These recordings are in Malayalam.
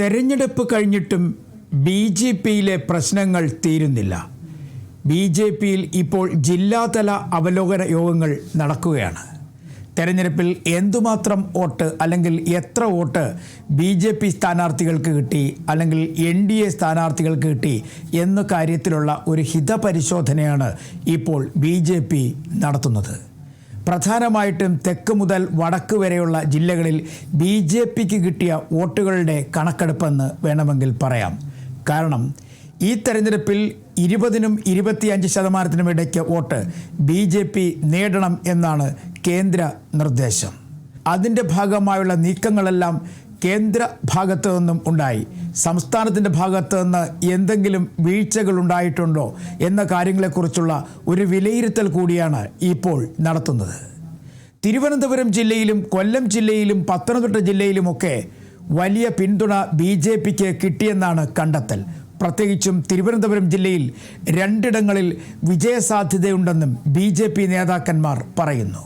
തെരഞ്ഞെടുപ്പ് കഴിഞ്ഞിട്ടും ബി.ജെ.പിയിലെ പ്രശ്നങ്ങൾ തീരുന്നില്ല. ബി.ജെ.പിയിൽ ഇപ്പോൾ ജില്ലാതല അവലോകന യോഗങ്ങൾ നടക്കുകയാണ്. തെരഞ്ഞെടുപ്പിൽ എന്തുമാത്രം വോട്ട് അല്ലെങ്കിൽ എത്ര വോട്ട് ബി.ജെ.പി സ്ഥാനാർത്ഥികൾക്ക് കിട്ടി അല്ലെങ്കിൽ NDA സ്ഥാനാർത്ഥികൾക്ക് കിട്ടി എന്ന കാര്യത്തിലുള്ള ഒരു ഹിതപരിശോധനയാണ് ഇപ്പോൾ ബി.ജെ.പി നടത്തുന്നത്. പ്രധാനമായിട്ടും തെക്ക് മുതൽ വടക്ക് വരെയുള്ള ജില്ലകളിൽ ബി.ജെ.പിക്ക് കിട്ടിയ വോട്ടുകളുടെ കണക്കെടുപ്പെന്ന് വേണമെങ്കിൽ പറയാം. കാരണം ഈ തെരഞ്ഞെടുപ്പിൽ 20-നും 25% ഇടയ്ക്ക് വോട്ട് ബി.ജെ.പി നേടണം എന്നാണ് കേന്ദ്ര നിർദ്ദേശം. അതിൻ്റെ ഭാഗമായുള്ള നീക്കങ്ങളെല്ലാം കേന്ദ്ര ഭാഗത്തു നിന്നും ഉണ്ടായി. സംസ്ഥാനത്തിൻ്റെ ഭാഗത്തു നിന്ന് എന്തെങ്കിലും വീഴ്ചകൾ ഉണ്ടായിട്ടുണ്ടോ എന്ന കാര്യങ്ങളെക്കുറിച്ചുള്ള ഒരു വിലയിരുത്തൽ കൂടിയാണ് ഇപ്പോൾ നടത്തുന്നത്. തിരുവനന്തപുരം ജില്ലയിലും കൊല്ലം ജില്ലയിലും പത്തനംതിട്ട ജില്ലയിലുമൊക്കെ വലിയ പിന്തുണ ബി.ജെ.പിക്ക് കിട്ടിയെന്നാണ് കണ്ടെത്തൽ. പ്രത്യേകിച്ചും തിരുവനന്തപുരം ജില്ലയിൽ 2 വിജയസാധ്യതയുണ്ടെന്നും ബി.ജെ.പി നേതാക്കന്മാർ പറയുന്നു.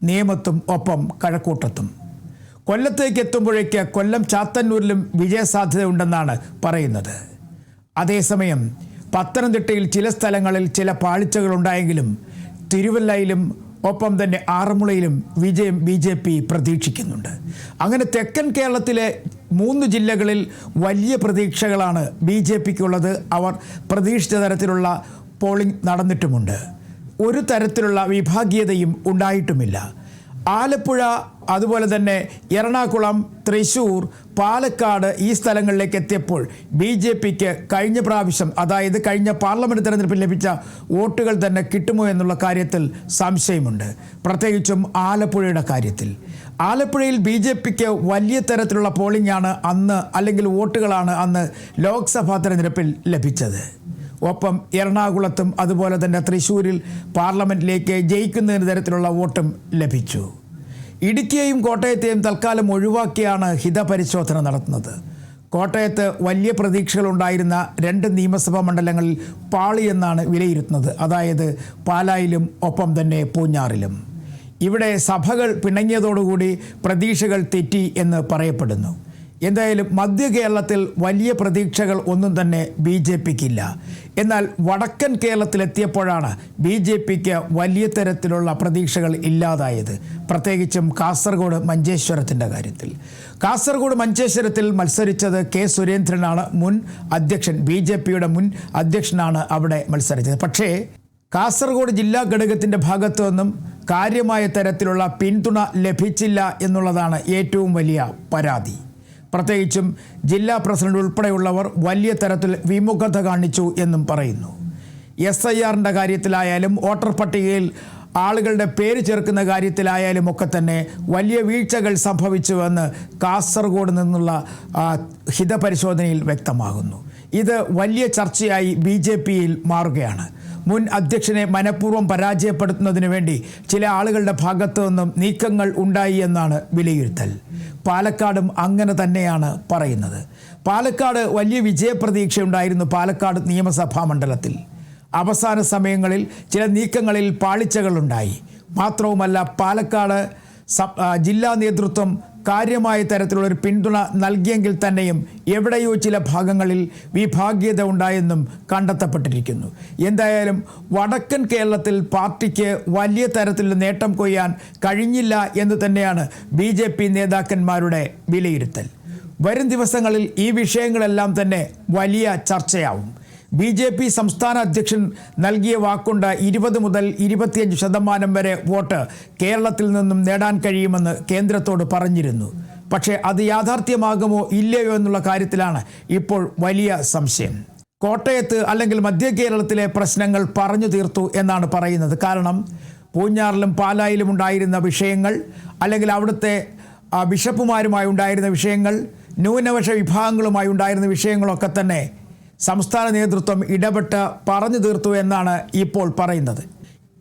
നേമത്തും ഒപ്പം കഴക്കൂട്ടത്തും. കൊല്ലത്തേക്ക് എത്തുമ്പോഴേക്ക് കൊല്ലം ചാത്തന്നൂരിലും വിജയസാധ്യതയുണ്ടെന്നാണ് പറയുന്നത്. അതേസമയം പത്തനംതിട്ടയിൽ ചില സ്ഥലങ്ങളിൽ ചില പാളിച്ചകളുണ്ടായെങ്കിലും തിരുവല്ലയിലും ഒപ്പം തന്നെ ആറന്മുളയിലും വിജയം ബി.ജെ.പി പ്രതീക്ഷിക്കുന്നുണ്ട്. അങ്ങനെ തെക്കൻ കേരളത്തിലെ 3 ജില്ലകളിൽ വലിയ പ്രതീക്ഷകളാണ് ബി.ജെ.പിക്കുള്ളത്. അവർ പ്രതീക്ഷിച്ച തരത്തിലുള്ള പോളിംഗ് നടന്നിട്ടുമുണ്ട്. ഒരു തരത്തിലുള്ള വിഭാഗീയതയും ഉണ്ടായിട്ടുമില്ല. ആലപ്പുഴ, അതുപോലെ തന്നെ എറണാകുളം, തൃശ്ശൂർ, പാലക്കാട് ഈ സ്ഥലങ്ങളിലേക്ക് എത്തിയപ്പോൾ ബി.ജെ.പിക്ക് കഴിഞ്ഞ പ്രാവശ്യം, അതായത് കഴിഞ്ഞ പാർലമെൻറ്റ് തെരഞ്ഞെടുപ്പിൽ ലഭിച്ച വോട്ടുകൾ തന്നെ കിട്ടുമോ എന്നുള്ള കാര്യത്തിൽ സംശയമുണ്ട്. പ്രത്യേകിച്ചും ആലപ്പുഴയുടെ കാര്യത്തിൽ. ആലപ്പുഴയിൽ ബി.ജെ.പിക്ക് വലിയ തരത്തിലുള്ള പോളിംഗാണ് അന്ന്, അല്ലെങ്കിൽ വോട്ടുകളാണ് അന്ന് ലോക്സഭാ തെരഞ്ഞെടുപ്പിൽ ലഭിച്ചത്. ഒപ്പം എറണാകുളത്തും അതുപോലെ തന്നെ തൃശ്ശൂരിൽ പാർലമെൻറ്റിലേക്ക് ജയിക്കുന്നതിന് തരത്തിലുള്ള വോട്ടും ലഭിച്ചു. ഇടുക്കിയെയും കോട്ടയത്തെയും തൽക്കാലം ഒഴിവാക്കിയാണ് ഹിതപരിശോധന നടത്തുന്നത്. കോട്ടയത്ത് വലിയ പ്രതീക്ഷകളുണ്ടായിരുന്ന 2 നിയമസഭാ മണ്ഡലങ്ങളിൽ പാളിയെന്നാണ് വിലയിരുത്തുന്നത്. അതായത് പാലായിലും ഒപ്പം തന്നെ പൂഞ്ഞാറിലും. ഇവിടെ സഭകൾ പിണങ്ങിയതോടുകൂടി പ്രതീക്ഷകൾ തെറ്റി എന്ന് പറയപ്പെടുന്നു. എന്തായാലും മധ്യ കേരളത്തിൽ വലിയ പ്രതീക്ഷകൾ ഒന്നും തന്നെ ബി.ജെ.പിക്കില്ല. എന്നാൽ വടക്കൻ കേരളത്തിലെത്തിയപ്പോഴാണ് ബി.ജെ.പിക്ക് വലിയ തരത്തിലുള്ള പ്രതീക്ഷകൾ ഇല്ലാതായത്. പ്രത്യേകിച്ചും കാസർഗോഡ് മഞ്ചേശ്വരത്തിൻ്റെ കാര്യത്തിൽ. കാസർഗോഡ് മഞ്ചേശ്വരത്തിൽ മത്സരിച്ചത് കെ സുരേന്ദ്രനാണ്, മുൻ അധ്യക്ഷൻ, ബി.ജെ.പിയുടെ മുൻ അധ്യക്ഷനാണ് അവിടെ മത്സരിച്ചത്. പക്ഷേ കാസർഗോഡ് ജില്ലാ ഘടകത്തിൻ്റെ ഭാഗത്തു നിന്നും കാര്യമായ തരത്തിലുള്ള പിന്തുണ ലഭിച്ചില്ല എന്നുള്ളതാണ് ഏറ്റവും വലിയ പരാതി. പ്രത്യേകിച്ചും ജില്ലാ പ്രസിഡന്റ് ഉൾപ്പെടെയുള്ളവർ വലിയ തരത്തിൽ വിമുഖത കാണിച്ചു എന്നും പറയുന്നു. SIRൻ്റെ കാര്യത്തിലായാലും വോട്ടർ പട്ടികയിൽ ആളുകളുടെ പേര് ചേർക്കുന്ന കാര്യത്തിലായാലും ഒക്കെ തന്നെ വലിയ വീഴ്ചകൾ സംഭവിച്ചുവെന്ന് കാസർഗോഡ് നിന്നുള്ള ഹിതപരിശോധനയിൽ വ്യക്തമാകുന്നു. ഇത് വലിയ ചർച്ചയായി ബി.ജെ.പിയിൽ മാറുകയാണ്. മുൻ അധ്യക്ഷനെ മനഃപൂർവ്വം പരാജയപ്പെടുത്തുന്നതിന് വേണ്ടി ചില ആളുകളുടെ ഭാഗത്തു നിന്നും നീക്കങ്ങൾ ഉണ്ടായി എന്നാണ് വിലയിരുത്തൽ. പാലക്കാടും അങ്ങനെ തന്നെയാണ് പറയുന്നത്. പാലക്കാട് വലിയ വിജയപ്രതീക്ഷയുണ്ടായിരുന്നു. പാലക്കാട് നിയമസഭാ മണ്ഡലത്തിൽ അവസാന സമയങ്ങളിൽ ചില നീക്കങ്ങളിൽ പാളിച്ചകളുണ്ടായി. മാത്രവുമല്ല, പാലക്കാട് ജില്ലാ നേതൃത്വം കാര്യമായ തരത്തിലുള്ളൊരു പിന്തുണ നൽകിയെങ്കിൽ തന്നെയും എവിടെയോ ചില ഭാഗങ്ങളിൽ വിഭാഗീയത ഉണ്ടായെന്നും കണ്ടെത്തപ്പെട്ടിരിക്കുന്നു. എന്തായാലും വടക്കൻ കേരളത്തിൽ പാർട്ടിക്ക് വലിയ തരത്തിലുള്ള നേട്ടം കൊയ്യാൻ കഴിഞ്ഞില്ല എന്ന് തന്നെയാണ് ബി.ജെ.പി നേതാക്കന്മാരുടെ വിലയിരുത്തൽ. വരും ദിവസങ്ങളിൽ ഈ വിഷയങ്ങളെല്ലാം തന്നെ വലിയ ചർച്ചയാവും. ബി.ജെ.പി സംസ്ഥാന അധ്യക്ഷൻ നൽകിയ വാക്കുണ്ട് 20 മുതൽ 25% വരെ വോട്ട് കേരളത്തിൽ നിന്നും നേടാൻ കഴിയുമെന്ന് കേന്ദ്രത്തോട് പറഞ്ഞിരുന്നു. പക്ഷേ അത് യാഥാർത്ഥ്യമാകുമോ ഇല്ലയോ എന്നുള്ള കാര്യത്തിലാണ് ഇപ്പോൾ വലിയ സംശയം. കോട്ടയത്ത് അല്ലെങ്കിൽ മധ്യ കേരളത്തിലെ പ്രശ്നങ്ങൾ പറഞ്ഞു തീർത്തു എന്നാണ് പറയുന്നത്. കാരണം പൂഞ്ഞാറിലും പാലായിലും ഉണ്ടായിരുന്ന വിഷയങ്ങൾ, അല്ലെങ്കിൽ അവിടുത്തെ ബിഷപ്പുമാരുമായി ഉണ്ടായിരുന്ന വിഷയങ്ങൾ, ന്യൂനപക്ഷ വിഭാഗങ്ങളുമായി ഉണ്ടായിരുന്ന വിഷയങ്ങളൊക്കെ തന്നെ സംസ്ഥാന നേതൃത്വം ഇടപെട്ട് പറഞ്ഞു തീർത്തു എന്നാണ് ഇപ്പോൾ പറയുന്നത്.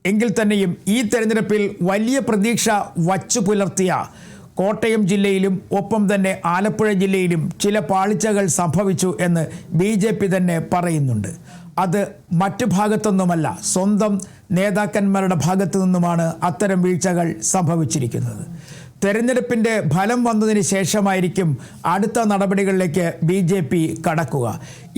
എങ്കിൽ തന്നെയും ഈ തെരഞ്ഞെടുപ്പിൽ വലിയ പ്രതീക്ഷ വച്ചു പുലർത്തിയ കോട്ടയം ജില്ലയിലും ഒപ്പം തന്നെ ആലപ്പുഴ ജില്ലയിലും ചില പാളിച്ചകൾ സംഭവിച്ചു എന്ന് ബി.ജെ.പി തന്നെ പറയുന്നുണ്ട്. അത് മറ്റു ഭാഗത്തൊന്നുമല്ല, സ്വന്തം നേതാക്കന്മാരുടെ ഭാഗത്തു നിന്നുമാണ് അത്തരം വീഴ്ചകൾ സംഭവിച്ചിരിക്കുന്നത്. തെരഞ്ഞെടുപ്പിൻ്റെ ഫലം വന്നതിന് ശേഷമായിരിക്കും അടുത്ത നടപടികളിലേക്ക് BJP കടക്കുക.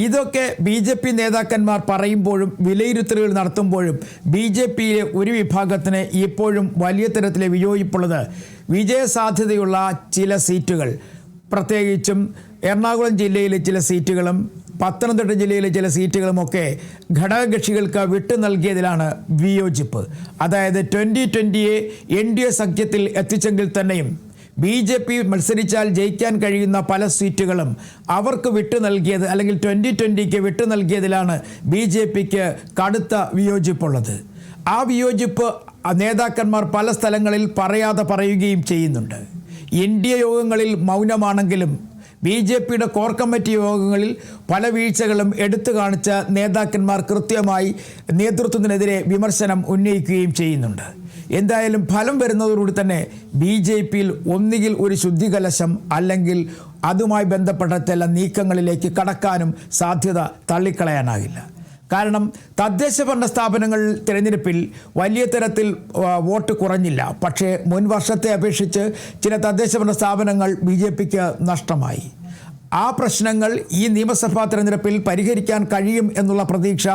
ഇതൊക്കെ BJP നേതാക്കന്മാർ പറയുമ്പോഴും വിലയിരുത്തലുകൾ നടത്തുമ്പോഴും BJPയിലെ ഒരു വിഭാഗത്തിന് ഇപ്പോഴും വലിയ തരത്തിലെ വിയോജിപ്പുള്ളത് വിജയസാധ്യതയുള്ള ചില സീറ്റുകൾ, പ്രത്യേകിച്ചും എറണാകുളം ജില്ലയിലെ ചില സീറ്റുകളും പത്തനംതിട്ട ജില്ലയിലെ ചില സീറ്റുകളുമൊക്കെ ഘടകകക്ഷികൾക്ക് വിട്ടു നൽകിയതിലാണ് വിയോജിപ്പ്. അതായത് 2020 NDA സഖ്യത്തിൽ എത്തിച്ചെങ്കിൽ തന്നെയും BJP മത്സരിച്ചാൽ ജയിക്കാൻ കഴിയുന്ന പല സീറ്റുകളും അവർക്ക് വിട്ടു നൽകിയത്, അല്ലെങ്കിൽ 2020ക്ക് വിട്ടു നൽകിയതിലാണ് BJPക്ക് കടുത്ത വിയോജിപ്പുള്ളത്. ആ വിയോജിപ്പ് നേതാക്കന്മാർ പല സ്ഥലങ്ങളിൽ പറയാതെ പറയുകയും ചെയ്യുന്നുണ്ട്. NDA യോഗങ്ങളിൽ മൗനമാണെങ്കിലും BJPയുടെ കോർ കമ്മിറ്റി യോഗങ്ങളിൽ പല വീഴ്ചകളും എടുത്തു കാണിച്ച നേതാക്കന്മാർ കൃത്യമായി നേതൃത്വത്തിനെതിരെ വിമർശനം ഉന്നയിക്കുകയും ചെയ്യുന്നുണ്ട്. എന്തായാലും ഫലം വരുന്നതോടുകൂടി തന്നെ BJPയിൽ ഒന്നുകിൽ ഒരു ശുദ്ധികലശം അല്ലെങ്കിൽ അതുമായി ബന്ധപ്പെട്ട ചില നീക്കങ്ങളിലേക്ക് കടക്കാനും സാധ്യത തള്ളിക്കളയാനാകില്ല. കാരണം തദ്ദേശ ഭരണ സ്ഥാപനങ്ങൾ തിരഞ്ഞെടുപ്പിൽ വലിയ തരത്തിൽ വോട്ട് കുറഞ്ഞില്ല. പക്ഷേ മുൻ വർഷത്തെ അപേക്ഷിച്ച് ചില തദ്ദേശ ഭരണ സ്ഥാപനങ്ങൾ BJPക്ക് നഷ്ടമായി. ആ പ്രശ്നങ്ങൾ ഈ നിയമസഭാ തിരഞ്ഞെടുപ്പിൽ പരിഹരിക്കാൻ കഴിയും എന്നുള്ള പ്രതീക്ഷ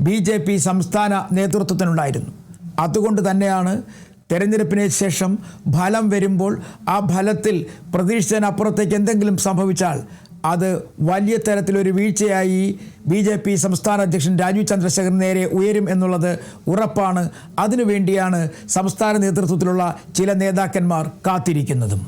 BJP സംസ്ഥാന നേതൃത്വത്തിനുണ്ടായിരുന്നു. അതുകൊണ്ട് തന്നെയാണ് തെരഞ്ഞെടുപ്പിന് ശേഷം ഫലം വരുമ്പോൾ ആ ഫലത്തിൽ പ്രതീക്ഷിച്ചതിനപ്പുറത്തേക്ക് എന്തെങ്കിലും സംഭവിച്ചാൽ അത് വലിയ തരത്തിലൊരു വീഴ്ചയായി BJP സംസ്ഥാന അധ്യക്ഷൻ രാജീവ് ചന്ദ്രശേഖരന് നേരെ ഉയരും എന്നുള്ളത് ഉറപ്പാണ്. അതിനുവേണ്ടിയാണ് സംസ്ഥാന നേതൃത്വത്തിലുള്ള ചില നേതാക്കന്മാർ കാത്തിരിക്കുന്നതും.